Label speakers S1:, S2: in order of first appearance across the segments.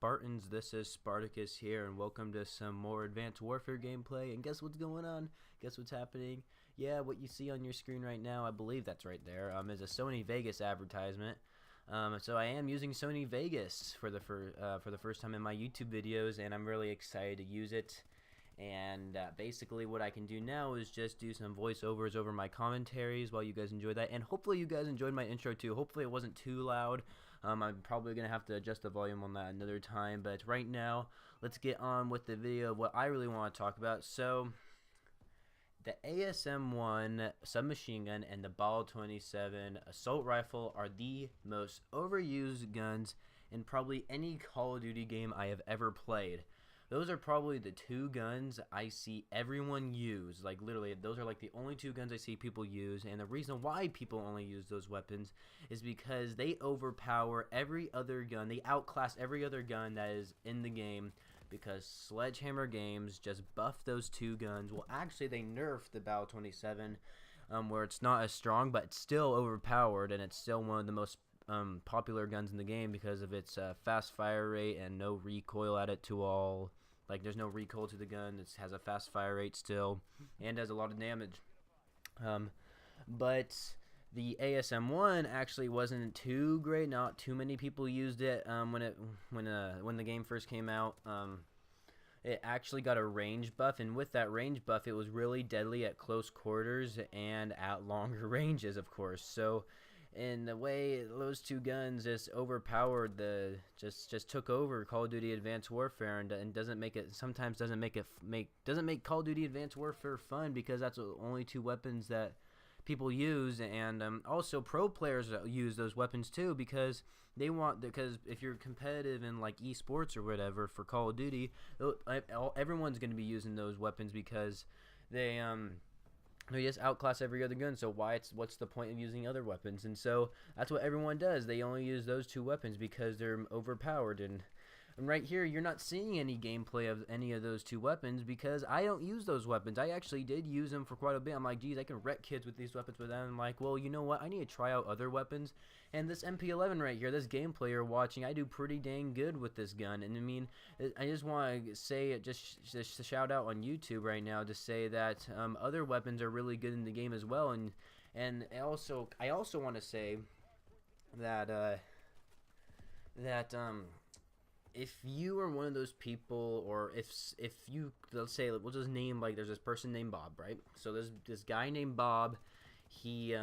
S1: Spartans? This is Spartacus here, and welcome to some more Advanced Warfare gameplay. And guess what's going on? Guess what's happening? Yeah, what you see on your screen right now, I believe that's right there, is a Sony Vegas advertisement. So I am using Sony Vegas for the first time in my YouTube videos, and I'm really excited to use it. And basically what I can do now is just do some voiceovers over my commentaries while you guys enjoy that, and hopefully you guys enjoyed my intro too. Hopefully it wasn't too loud. I'm probably gonna have to adjust the volume on that another time, but right now let's get on with the video of what I really want to talk about. So the ASM1 submachine gun and the BAL 27 assault rifle are the most overused guns in probably any Call of Duty game I have ever played. Those are probably the two guns I see everyone use. Like, literally, those are like the only two guns I see people use. And the reason why people only use those weapons is because they overpower every other gun. They outclass every other gun that is in the game, because Sledgehammer Games just buffed those two guns. Well, actually, they nerfed the BAL 27, where it's not as strong, but it's still overpowered, and it's still one of the most popular guns in the game because of its fast fire rate and no recoil at it to all. Like, there's no recoil to the gun. It has a fast fire rate still and does a lot of damage. But the ASM1 actually wasn't too great. Not too many people used it when the game first came out. It actually got a range buff, and with that range buff, it was really deadly at close quarters and at longer ranges, of course. So in the way those two guns just overpowered just took over Call of Duty Advanced Warfare, and doesn't make Call of Duty Advanced Warfare fun, because that's the only two weapons that people use. And also pro players use those weapons too, because if you're competitive in like esports or whatever for Call of Duty, everyone's going to be using those weapons because they just outclass every other gun. So what's the point of using other weapons? And so that's what everyone does. They only use those two weapons because they're overpowered. And right here, you're not seeing any gameplay of any of those two weapons because I don't use those weapons. I actually did use them for quite a bit. I'm like, geez, I can wreck kids with these weapons, but then I'm like, well, you know what? I need to try out other weapons. And this MP11 right here, this gameplay you're watching, I do pretty dang good with this gun. And I mean, I just want to say, just a shout out on YouTube right now to say that other weapons are really good in the game as well. And I also want to say that if you are one of those people, or if you, let's say, we'll just name, like, there's this person named Bob, right? So there's this guy named Bob. He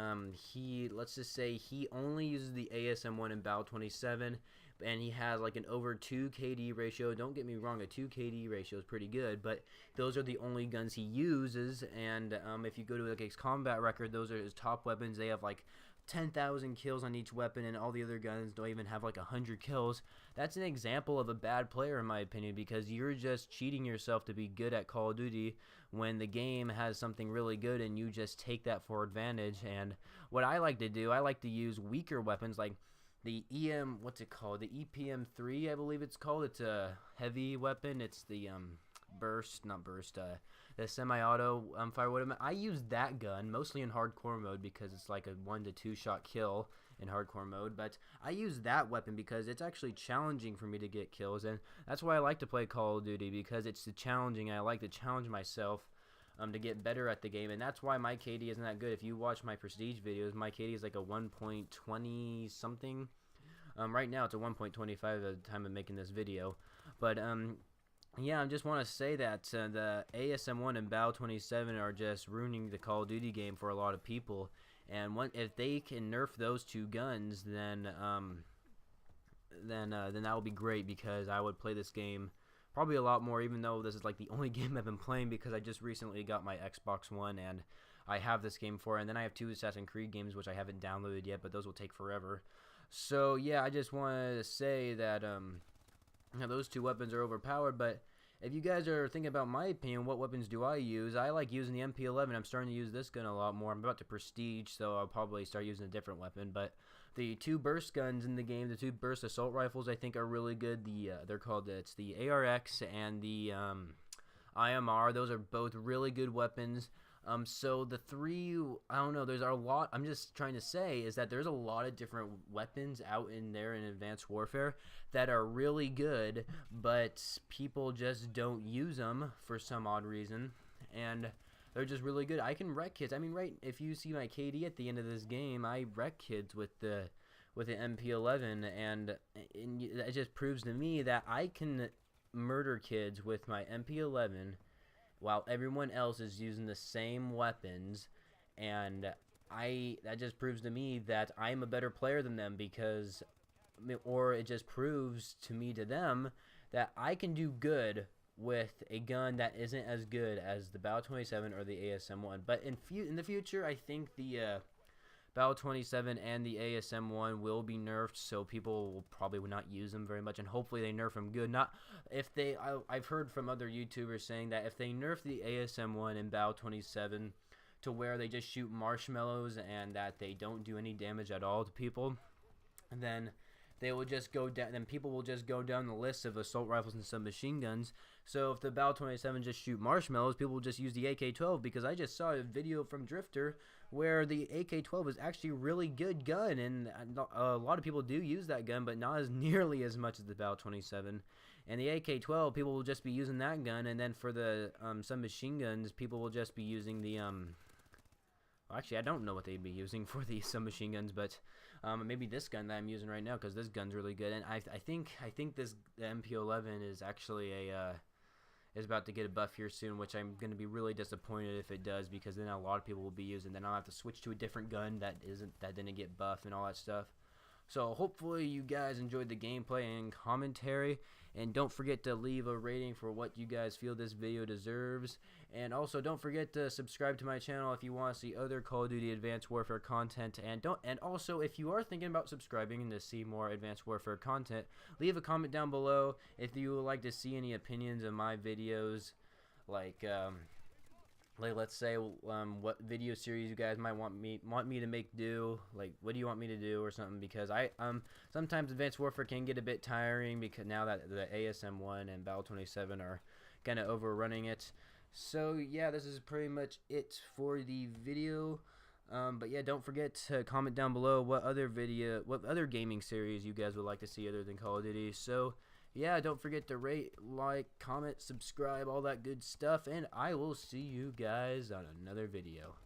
S1: let's just say he only uses the ASM1 and BAL 27, and he has like an over 2 KD ratio. Don't get me wrong, a 2 KD ratio is pretty good, but those are the only guns he uses. And if you go to like his combat record, those are his top weapons. They have like 10,000 kills on each weapon, and all the other guns don't even have like 100 kills. That's an example of a bad player, in my opinion, because you're just cheating yourself to be good at Call of Duty when the game has something really good, and you just take that for advantage. And what I like to do, I like to use weaker weapons like the what's it called? The EPM3, I believe it's called. It's a heavy weapon. It's the the semi-auto fire weapon. I use that gun mostly in hardcore mode because it's like a 1 to 2 shot kill in hardcore mode, but I use that weapon because it's actually challenging for me to get kills, and that's why I like to play Call of Duty, because it's challenging. I like to challenge myself to get better at the game, and that's why my KD isn't that good. If you watch my prestige videos, my KD is like a 1.20 something. Right now it's a 1.25 at the time of making this video, but yeah, I just want to say that the ASM1 and BAL 27 are just ruining the Call of Duty game for a lot of people. And if they can nerf those two guns, then that would be great, because I would play this game probably a lot more, even though this is like the only game I've been playing, because I just recently got my Xbox One and I have this game for it. And then I have 2 Assassin's Creed games which I haven't downloaded yet, but those will take forever. So yeah, I just wanted to say that those two weapons are overpowered. But if you guys are thinking about my opinion, what weapons do I use? I like using the MP11. I'm starting to use this gun a lot more. I'm about to prestige, so I'll probably start using a different weapon. But the two burst guns in the game, the two burst assault rifles, I think are really good. It's the ARX and the IMR. Those are both really good weapons. So the three, I don't know, there's a lot, I'm just trying to say is that there's a lot of different weapons out in there in Advanced Warfare that are really good, but people just don't use them for some odd reason, and they're just really good. I can wreck kids. I mean, right, if you see my KD at the end of this game, I wreck kids with the MP11, and it just proves to me that I can murder kids with my MP11 while everyone else is using the same weapons, and that just proves to me that I'm a better player than them, because, or it just proves to me to them that I can do good with a gun that isn't as good as the BAL 27 or the ASM1. But in the future, I think the BAL 27 and the ASM1 will be nerfed, so people will probably not use them very much, and hopefully they nerf them good. Not if they. I've heard from other YouTubers saying that if they nerf the ASM1 and BAL 27 to where they just shoot marshmallows and that they don't do any damage at all to people, then they will just go down. Then people will just go down the list of assault rifles and submachine guns. So if the BAL 27 just shoot marshmallows, people will just use the AK-12, because I just saw a video from Drifter where the AK-12 is actually a really good gun, and a lot of people do use that gun, but not as nearly as much as the BAL 27. And the AK-12, people will just be using that gun, and then for the submachine guns, people will just be using the well, actually, I don't know what they'd be using for the submachine guns, but maybe this gun that I'm using right now, because this gun's really good. And I think this the MP11 is actually is about to get a buff here soon, which I'm going to be really disappointed if it does, because then a lot of people will be using. Then I'll have to switch to a different gun that didn't get buffed and all that stuff. So hopefully you guys enjoyed the gameplay and commentary, and don't forget to leave a rating for what you guys feel this video deserves, and also don't forget to subscribe to my channel if you want to see other Call of Duty Advanced Warfare content, and also if you are thinking about subscribing to see more Advanced Warfare content, leave a comment down below if you would like to see any opinions of my videos, like let's say what video series you guys might want me to make do, like what do you want me to do or something, because sometimes Advanced Warfare can get a bit tiring, because now that the ASM1 and BAL 27 are kind of overrunning it. So yeah, this is pretty much it for the video. But yeah, don't forget to comment down below what other gaming series you guys would like to see other than Call of Duty. So yeah, don't forget to rate, like, comment, subscribe, all that good stuff, and I will see you guys on another video.